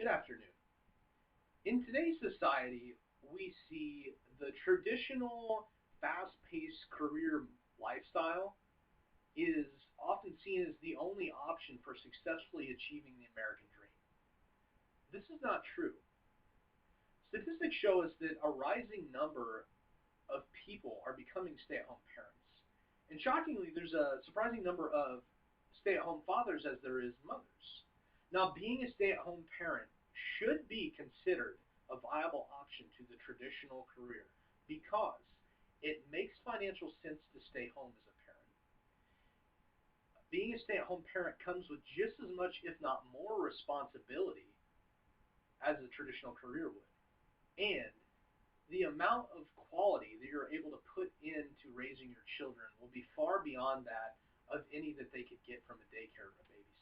Good afternoon. In today's society, we see the traditional fast paced career lifestyle is often seen as the only option for successfully achieving the American dream. This is not true. Statistics show us that a rising number of people are becoming stay at home parents. And shockingly, there's a surprising number of stay at home fathers as there is mothers. Now, being a stay at home parent should be considered a viable option to the traditional career because it makes financial sense to stay home as a parent. Being a stay at home parent comes with just as much, if not more, responsibility as a traditional career would. And the amount of quality that you're able to put into raising your children will be far beyond that of any that they could get from a daycare or a babysitter.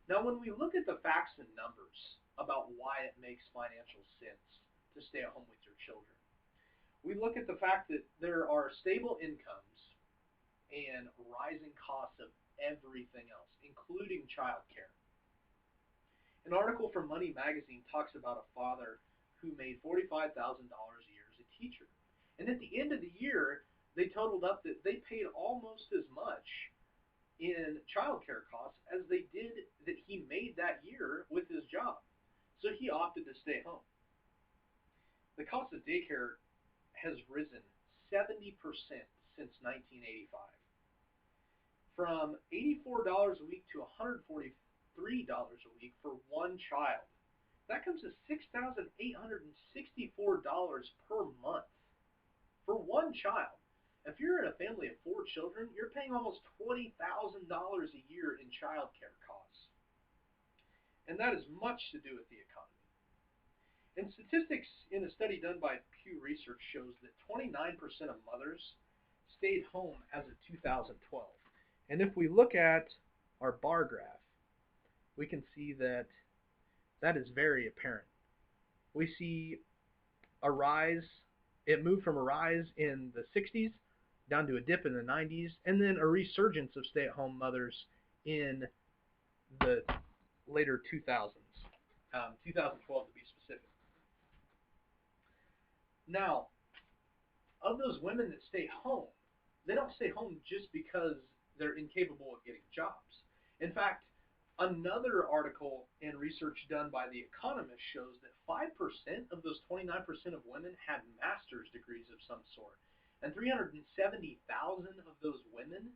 Now, when we look at the facts and numbers about why it makes financial sense to stay at home with your children, we look at the fact that there are stable incomes and rising costs of everything else, including childcare. An article from Money Magazine talks about a father who made $45,000 a year as a teacher. And at the end of the year, they totaled up that they paid almost as much in childcare costs as they did that he made that year with his job. So he opted to stay home. The cost of daycare has risen 70% since 1985, from $84 a week to $143 a week for one child. That comes to $6,864 per month for one child. If you're in a family of four children, you're paying almost $20,000 a year in child care costs. And that is much to do with the economy. And statistics in a study done by Pew Research shows that 29% of mothers stayed home as of 2012. And if we look at our bar graph, we can see that that is very apparent. We see a rise. It moved from a rise in the 60s down to a dip in the 90s, and then a resurgence of stay-at-home mothers in the later 2000s, 2012 to be specific. Now, of those women that stay home, they don't stay home just because they're incapable of getting jobs. In fact, another article and research done by The Economist shows that 5% of those 29% of women had master's degrees of some sort, and 370,000 of those women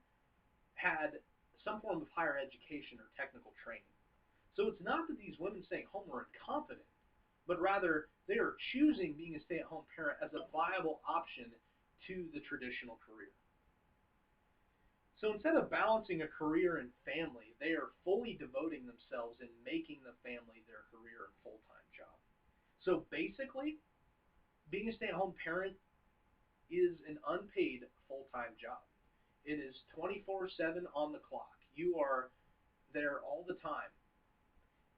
had some form of higher education or technical training. So it's not that these women staying home are incompetent, but rather they are choosing being a stay-at-home parent as a viable option to the traditional career. So instead of balancing a career and family, they are fully devoting themselves in making the family their career and full-time job. So basically, being a stay-at-home parent is an unpaid full-time job. It is 24/7 on the clock. You are there all the time.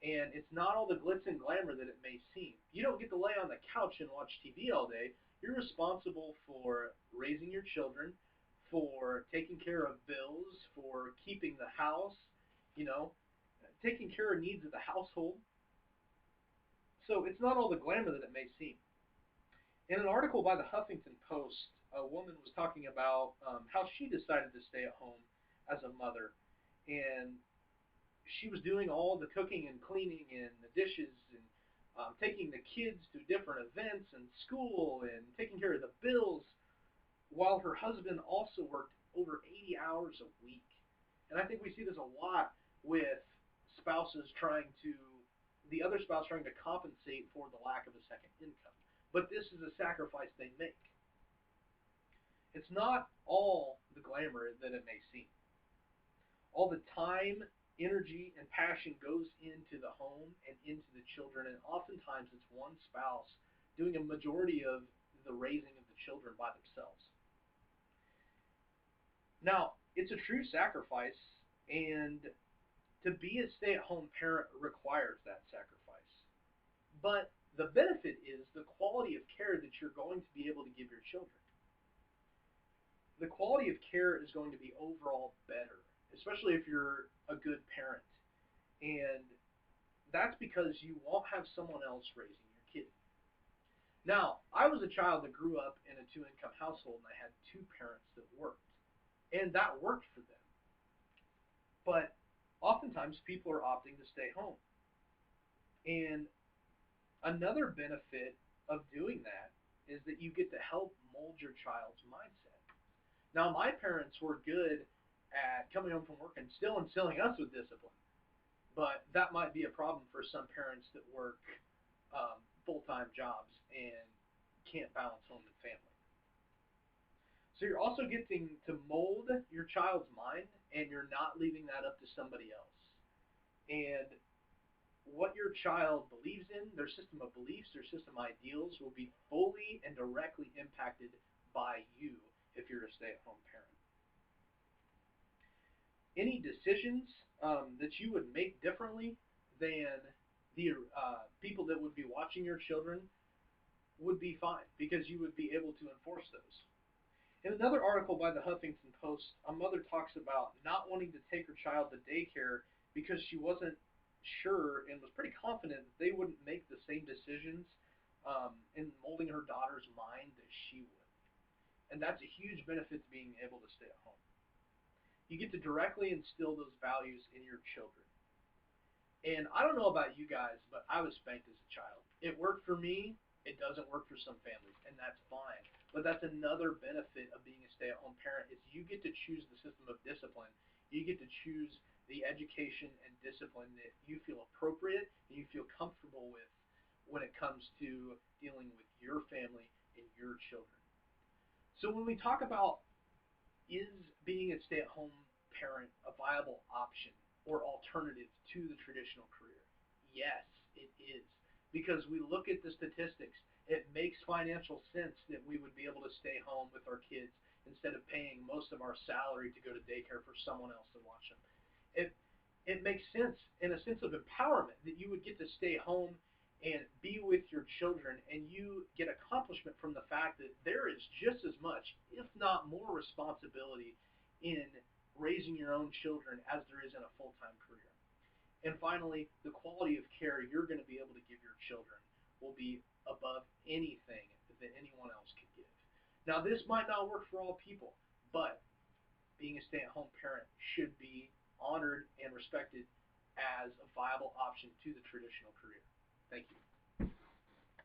And it's not all the glitz and glamour that it may seem. You don't get to lay on the couch and watch TV all day. You're responsible for raising your children, for taking care of bills, for keeping the house, taking care of needs of the household. So it's not all the glamour that it may seem. In an article by the Huffington Post, a woman was talking about how she decided to stay at home as a mother. And she was doing all the cooking and cleaning and the dishes and taking the kids to different events and school and taking care of the bills, while her husband also worked over 80 hours a week. And I think we see this a lot with the other spouse trying to compensate for the lack of a second income. But this is a sacrifice they make. It's not all the glamour that it may seem. All the time, energy, and passion goes into the home and into the children, and oftentimes it's one spouse doing a majority of the raising of the children by themselves. Now, it's a true sacrifice, and to be a stay-at-home parent requires that sacrifice. But the benefit is the quality of care that you're going to be able to give your children. The quality of care is going to be overall better, especially if you're a good parent. And That's because you won't have someone else raising your kid. Now, I was a child that grew up in a two-income household, and I had two parents that worked, and that worked for them. But oftentimes, people are opting to stay home, and another benefit of doing that is that you get to help mold your child's mindset. Now, my parents were good at coming home from work and still instilling us with discipline, but that might be a problem for some parents that work full-time jobs and can't balance home and family. So you're also getting to mold your child's mind, and you're not leaving that up to somebody else. And what your child believes in, their system of beliefs, their system of ideals, will be fully and directly impacted by you if you're a stay-at-home parent. Any decisions that you would make differently than the people that would be watching your children would be fine because you would be able to enforce those. In another article by the Huffington Post, a mother talks about not wanting to take her child to daycare because she wasn't sure and was pretty confident that they wouldn't make the same decisions in molding her daughter's mind that she would. And that's a huge benefit to being able to stay at home. You get to directly instill those values in your children. And I don't know about you guys, but I was spanked as a child. It worked for me. It doesn't work for some families, and that's fine. But that's another benefit of being a stay-at-home parent is you get to choose the system of discipline. You get to choose the education and discipline that you feel appropriate and you feel comfortable with when it comes to dealing with your family and your children. So when we talk about is being a stay-at-home parent a viable option or alternative to the traditional career? Yes, it is. Because we look at the statistics, it makes financial sense that we would be able to stay home with our kids instead of paying most of our salary to go to daycare for someone else to watch them. It it makes sense in a sense of empowerment that you would get to stay home and be with your children, and you get accomplishment from the fact that there is just as much, if not more, responsibility in raising your own children as there is in a full-time career. And finally, the quality of care you're going to be able to give your children will be above anything that anyone else can give. Now, this might not work for all people, but being a stay-at-home parent should be honored and respected as a viable option to the traditional career. Thank you.